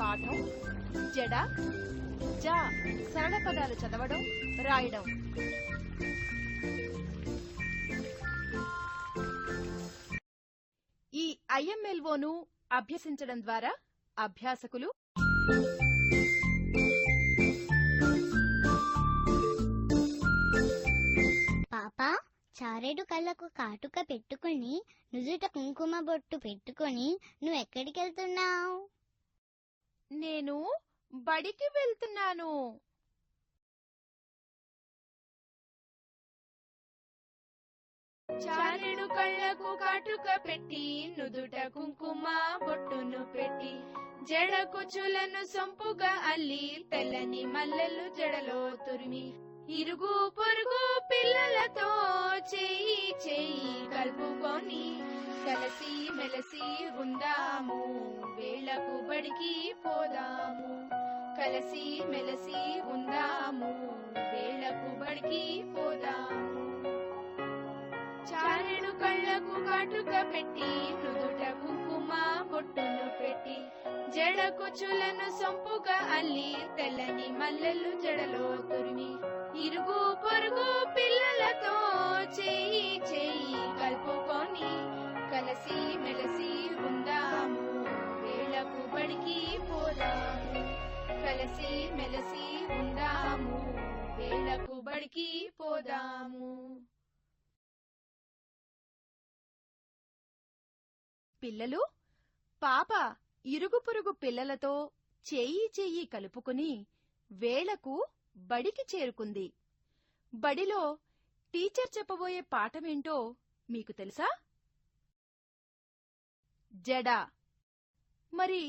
పాఠం జడ జ సరళ పదాలు చదవడం రాయడం. ఈ IMLOను అభ్యసించడం ద్వారా అభ్యాసకులు పాపా, చారేడు కళ్ళకు కాటుక పెట్టుకుని నుదుట కుంకుమ బొట్టు పెట్టుకుని నువ్వెక్కడికెళ్తున్నావు? నేను బడికి వెళ్తున్నాను. చారెడు కళ్ళకు కాటుక పెట్టి నుదుట కుంకుమ బొట్టును పెట్టి జడ కుచ్చులను సొంపుగా అల్లి తెల్లని మల్లెలు జడలో తురిమి ఇరుగు పొరుగు పిల్లలతో చేయి చేయి కలుపుకొని కలిసి మెలసి ఉందాము, వేళకు బడికి పోదాము. కలిసి మెలసి ఉందాము, వేళకు బడికి పోదాము. చారెడు కళ్ళకు కాటుక పెట్టి నుదుట కుంకుమ బొట్టును పెట్టి జడ కుచ్చులను సొంపుగా అల్లి తెల్లని మల్లెలు జడలో తురిమి ఇరుగు పొరుగు పిల్లలతో చేయి చేయి కలుపుకొని కలిసి మెలసి ఉందాము, వేళకు బడికి పోదాము. కలిసి మెలసి ఉందాము, వేళకు బడికి పోదాము. పిల్లలు, పాప ఇరుగు పొరుగు పిల్లలతో చేయి చేయి కలుపుకుని వేళకు బడికి చేరుకుంది. బడిలో టీచర్ చెప్పబోయే పాఠమేంటో మీకు తెలుసా? జడ. మరి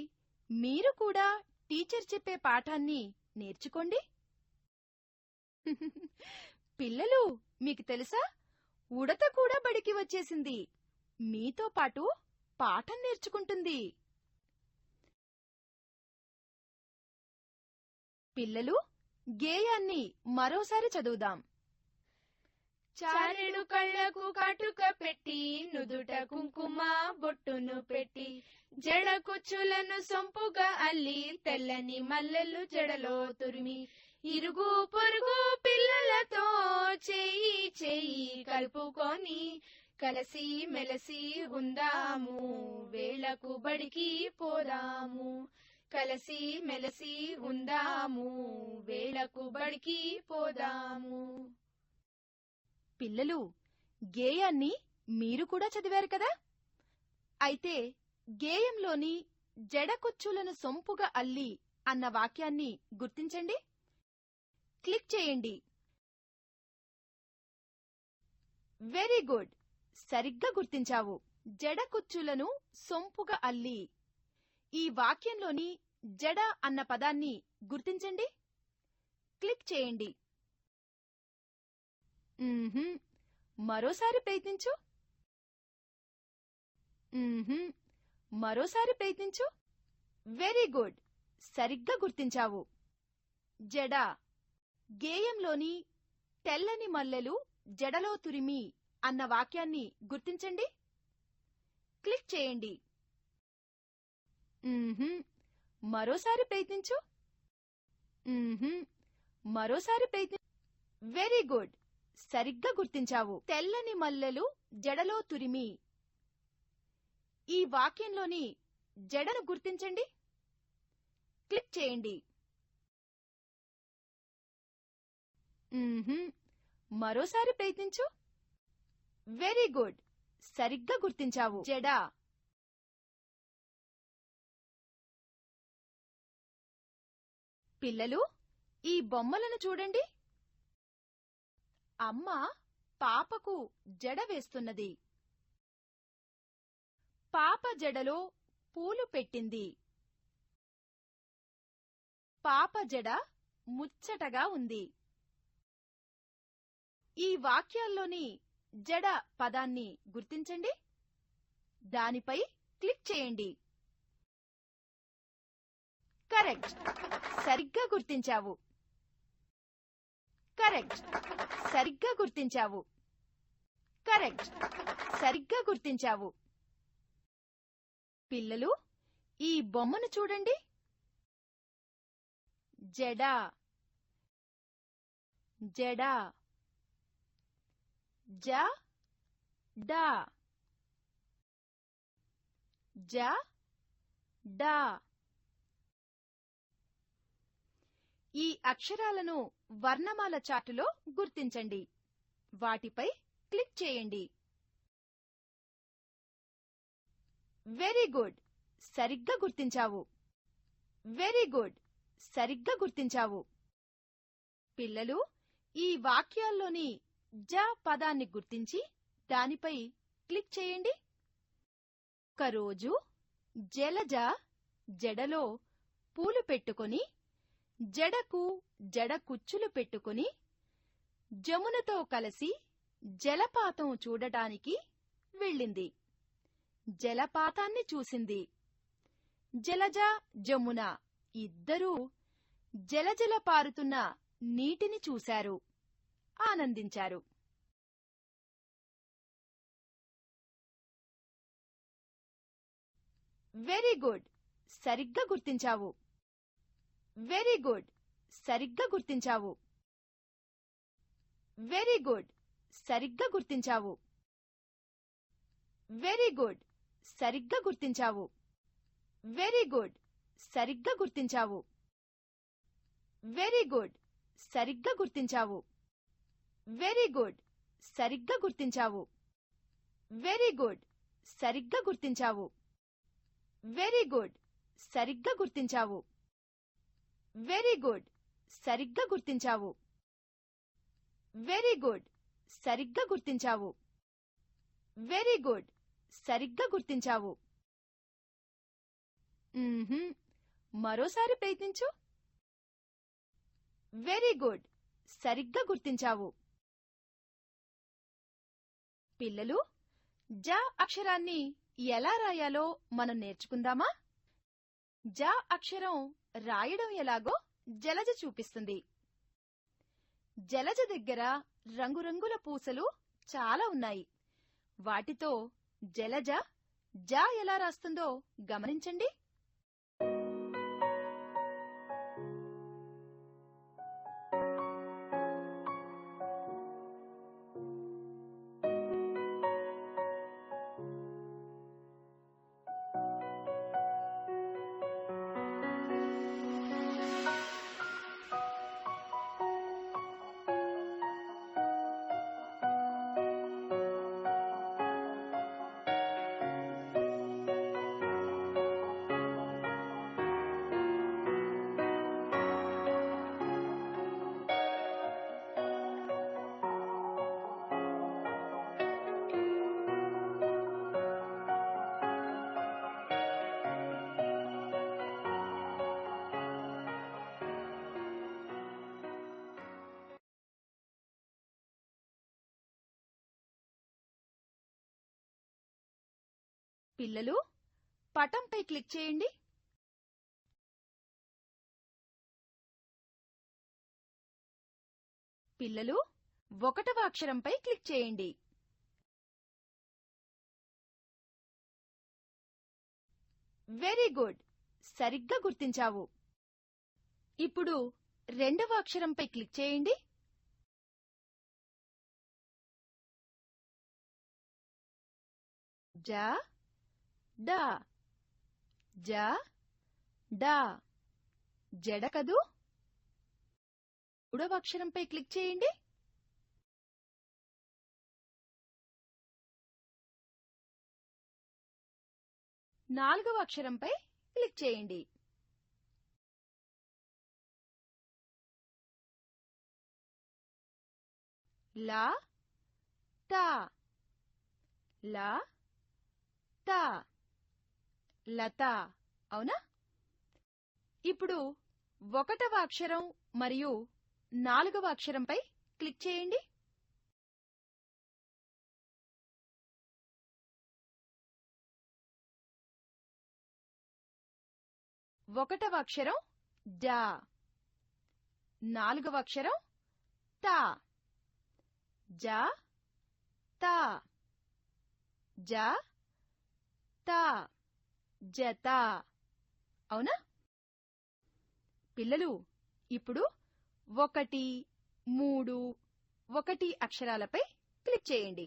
మీరు కూడా టీచర్ చెప్పే పాఠాన్ని నేర్చుకోండి. పిల్లలు, మీకు తెలుసా, ఉడత కూడా బడికి వచ్చేసింది. మీతో పాటు పాఠం నేర్చుకుంటుంది. పిల్లలు, గేయాన్ని మరోసారి చదువుదాం. చారెడు కళ్ళకు కాటుక పెట్టి నుదుట కుంకుమ బొట్టును పెట్టి జడ కుచ్చులను సొంపుగా అల్లి తెల్లని మల్లెలు జడలో తురిమి ఇరుగు పొరుగు పిల్లలతో చేయి చేయి కలుపుకొని కలిసి మెలసి ఉందాము, వేళకు బడికి పోదాము. కలిసి మెలసి ఉందాము, వేళకు బడికి పోదాము. పిల్లలు, గేయాన్ని మీరు కూడా చదివారు కదా? అయితే గేయంలోని జడకుచ్చులను సొంపుగా అల్లి అన్న వాక్యాన్ని గుర్తించండి. క్లిక్ చేయండి. వెరీ గుడ్, సరిగ్గా గుర్తించావు. జడకుచ్చులను సొంపుగా అల్లి. ఈ వాక్యంలోని జడ అన్న పదాన్ని గుర్తించండి. క్లిక్ చేయండి. మరోసారి ప్రయత్నించు. మరోసారి ప్రయత్నించు. వెరీ గుడ్, సరిగ్గా గుర్తించావు. జడ. గేయంలోని తెల్లని మల్లెలు జడలో తురిమి అన్న వాక్యాన్ని గుర్తించండి. క్లిక్ చేయండి. మరోసారి ప్రయత్నించు. మరోసారి ప్రయత్ని. వెరీ గుడ్, సరిగ్గా గుర్తించావు. తెల్లని మల్లెలు జడలో తురిమి. ఈ వాక్యంలోని జడను గుర్తించండి. క్లిక్ చేయండి. మరోసారి ప్రయత్నించు. వెరీ గుడ్, సరిగ్గా గుర్తించావు. జడ. పిల్లలు, ఈ బొమ్మలను చూడండి. అమ్మ పాపకు జడ వేస్తున్నది. పాప జడలో పూలు పెట్టింది. పాప జడ ముచ్చటగా ఉంది. ఈ వాక్యాల్లోని జడ పదాన్ని గుర్తించండి. దానిపై క్లిక్ చేయండి. కరెక్ట్, సరిగ్గా గుర్తించావు. కరెక్ట్, సరిగ్గా గుర్తించావు. కరెక్ట్, సరిగ్గా గుర్తించావు. పిల్లలు, ఈ బొమ్మను చూడండి. జడ జడ జ డ జ డ ఈ అక్షరాలను వర్ణమాల చార్టులో గుర్తించండి. వాటిపై క్లిక్ చేయండి. వెరీ గుడ్, సరిగ్గా గుర్తించావు. వెరీ గుడ్, సరిగ్గా గుర్తించావు. పిల్లలు, ఈ వాక్యాల్లోని జ పదాన్ని గుర్తించి దానిపై క్లిక్ చేయండి. ఒకరోజు జలజ జడలో పూలు పెట్టుకొని, జడకు జడ కుచ్చులు పెట్టుకుని, జమునతో కలిసి జలపాతం చూడటానికి వెళ్ళింది. జలపాతాన్ని చూసింది. జలజ, జమున ఇద్దరూ జలజల పారుతున్న నీటిని చూశారు, ఆనందించారు. వెరీ గుడ్, సరిగ్గా గుర్తించావు. వెరీ గుడ్, సరిగ్గా గుర్తించావు. వెరీ గుడ్, సరిగ్గా గుర్తించావు. వెరీ గుడ్, సరిగ్గా గుర్తించావు. వెరీ గుడ్, సరిగ్గా గుర్తించావు. వెరీ గుడ్, సరిగ్గా గుర్తించావు. వెరీ గుడ్, సరిగ్గా గుర్తించావు. వెరీ గుడ్, సరిగ్గా గుర్తించావు. వెరీ గుడ్, సరిగ్గా గుర్తించావు. వెరీ గుడ్, సరిగ్గా గుర్తించావు. వెరీ గుడ్, సరిగ్గా గుర్తించావు. వెరీ గుడ్, సరిగ్గా గుర్తించావు. మరోసారి ప్రయత్నించు. వెరీ గుడ్, సరిగ్గా గుర్తించావు. పిల్లలు, జ అక్షరాన్ని ఎలా రాయాలో మనం నేర్చుకుందామా? జ అక్షరం రాయడం ఎలాగో జలజ చూపిస్తుంది. జలజ దగ్గర రంగురంగుల పూసలు చాలా ఉన్నాయి. వాటితో జలజ జ ఎలా రాస్తుందో గమనించండి. పిల్లలు, పటంపై క్లిక్ చేయండి. పిల్లలు, 1వ అక్షరంపై క్లిక్ చేయండి. వెరీ గుడ్, సరిగ్గా గుర్తించావు. ఇప్పుడు 2వ అక్షరంపై క్లిక్ చేయండి. జ డ జ డ జడ కదూ. 3వ అక్షరంపై క్లిక్ చేయండి. నాలుగవ అక్షరంపై క్లిక్ చేయండి. లా తా లా తా లత, అవునా? ఇప్పుడు 1వ అక్షరం మరియు 4వ అక్షరంపై క్లిక్ చేయండి. ఒకటవ అక్షరం డ, 4వ అక్షరం త. జ త జ త జత, అవునా? పిల్లలు, ఇప్పుడు 1, 3, 1 అక్షరాలపై క్లిక్ చేయండి.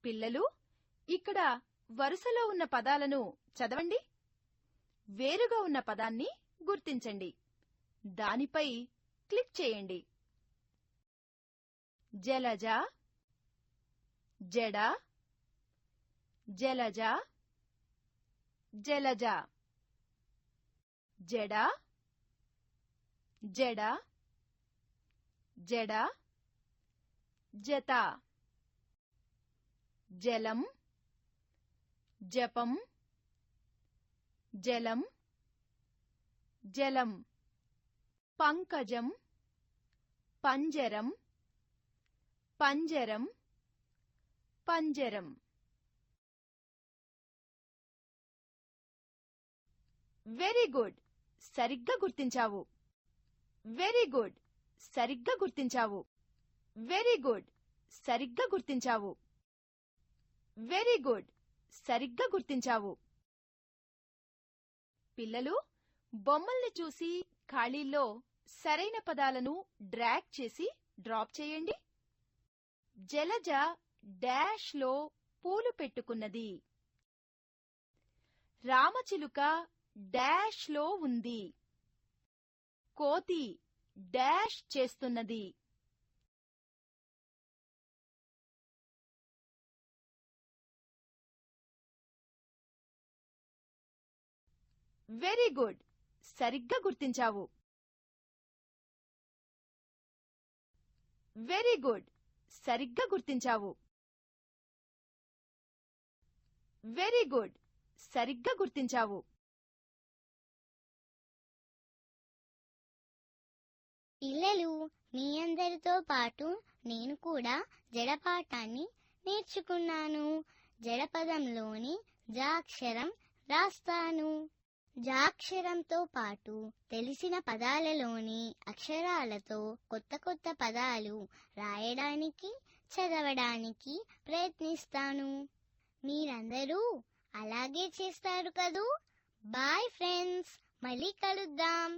పిల్లలు, ఇక్కడ వరుసలో ఉన్న పదాలను చదవండి. వేరుగా ఉన్న పదాన్ని గుర్తించండి. దానిపై క్లిక్ చేయండి. జలజ, జడ, జలజ, జలజ. జడ, జడ, జడ, జత. జలం, జపం, జలం, జలం. పంకజం, పంజరం, పంజరం, పంజరం. వెరీ గుడ్, సరిగ్గా గుర్తించావు. వెరీ గుడ్, సరిగ్గా గుర్తించావు. వెరీ గుడ్, సరిగ్గా గుర్తించావు. వెరీ గుడ్, సరిగ్గా గుర్తించావు. పిల్లలు, బొమ్మల్ని చూసి ఖాళీల్లో సరైన పదాలను డ్రాగ్ చేసి డ్రాప్ చేయండి. జలజ డాష్ లో పూలు పెట్టుకున్నది. రామచిలుక డాష్ లో ఉంది. కోతి డాష్ చేస్తున్నది. వెరీ గుడ్, సరిగ్గా గుర్తించావు. వెరీ గుడ్, సరిగ్గా గుర్తించావు. వెరీ గుడ్, సరిగ్గా గుర్తించావు. పిల్లలు, మీ అందరితో పాటు నేను కూడా జడపాఠాన్ని నేర్చుకున్నాను. జడపదంలోని జాక్షరం రాస్తాను. జాక్షరంతో పాటు తెలిసిన పదాలలోని అక్షరాలతో కొత్త కొత్త పదాలు రాయడానికి, చదవడానికి ప్రయత్నిస్తాను. మీరందరూ అలాగే చేస్తారు కదూ? బాయ్ ఫ్రెండ్స్, మళ్ళీ కలుద్దాం.